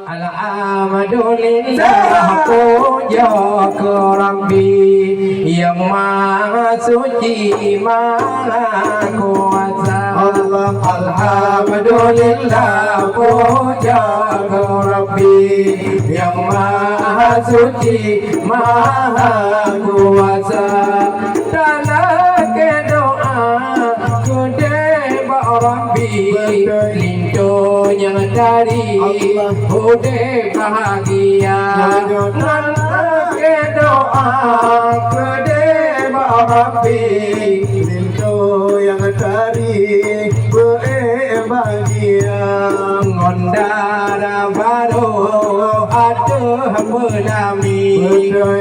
Alhamdulillah puja ke Rabbi yang maha suci maha kuasa. Alhamdulillah puja ke Rabbi yang maha suci maha kuasa. Dalam doa Rabbi lindungnya dari udah bahagia nanti doa gede Rabbi lindung yang dari bahagia ngondara baru ada melami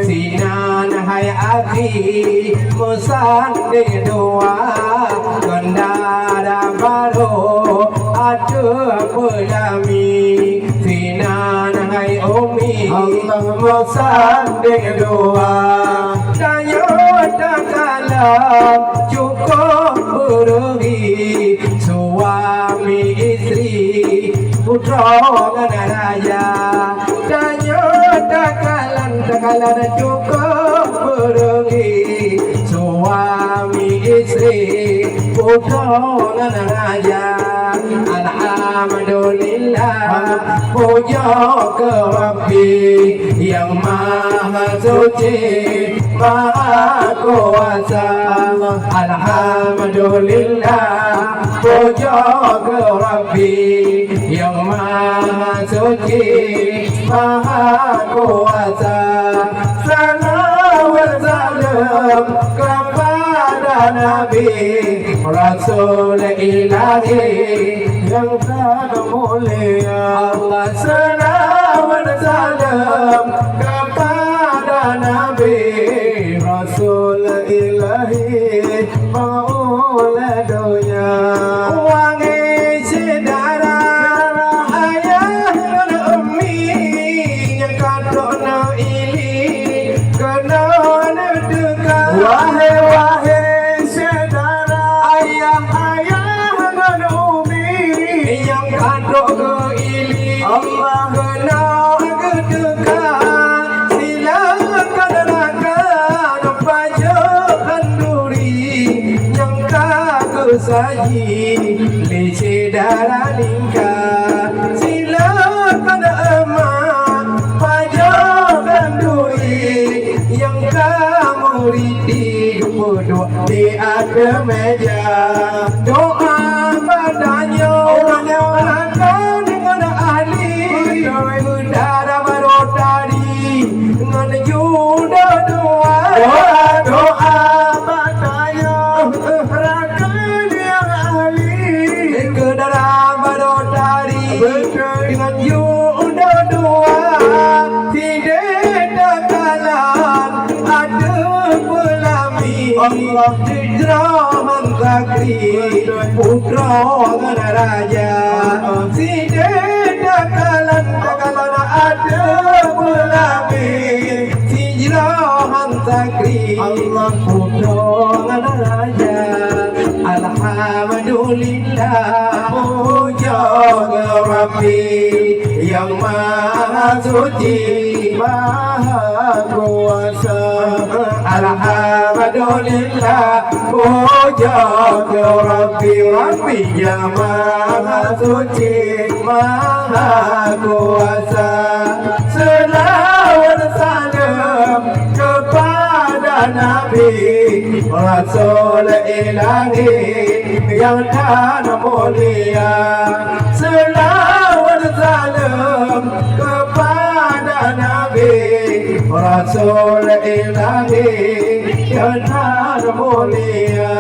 sinan hai akhi musan de doa ngondara baru ada melami sinan hai umi musan de doa dayo dakalam cukup berugi suami istri putra dan raja danyo dakalan cukup berugi suami istri putra dan raja. Alhamdulillah puja ke Rabbi yang maha suci maha kuasa. Alhamdulillah puja ke Rabbi yang maha suci maha kuasa. Salawat salam kepada Nabi Rasul ilahi yang termulia. Allah salawat salam kepada Nabi Rasul ilahi maula dunia. Wangi sedara ayah dan umi yang kadona ini kena dekat. Wahai sedara ayah dan umi yang kadona ini kena dekat. Silakan rakan pajakan duri yang kagak saji lece darah lingkar. Silakan emak pajakan duri yang kamu riti berdoa di atas meja. Doa padanya akan dengan ahli udara berotari dengan juda doa. Doa padanya akan yang ahli udara berotari dengan juda doa. Tidak dakalan ada pelami hijrahan zakri putra dan raja. Tidak dakalan ada pelami hijrahan zakri putra dan raja. Alhamdulillah puja ke Rabbi yang maha suci maha kuasa. Alhamdulillah puja ke Rabbi yang maha suci maha kuasa. Selawat salam kepada Nabi Rasul ilahi yang tan mulia. Selawat salam kepada Nabi Rasul ilahi yang tan mulia.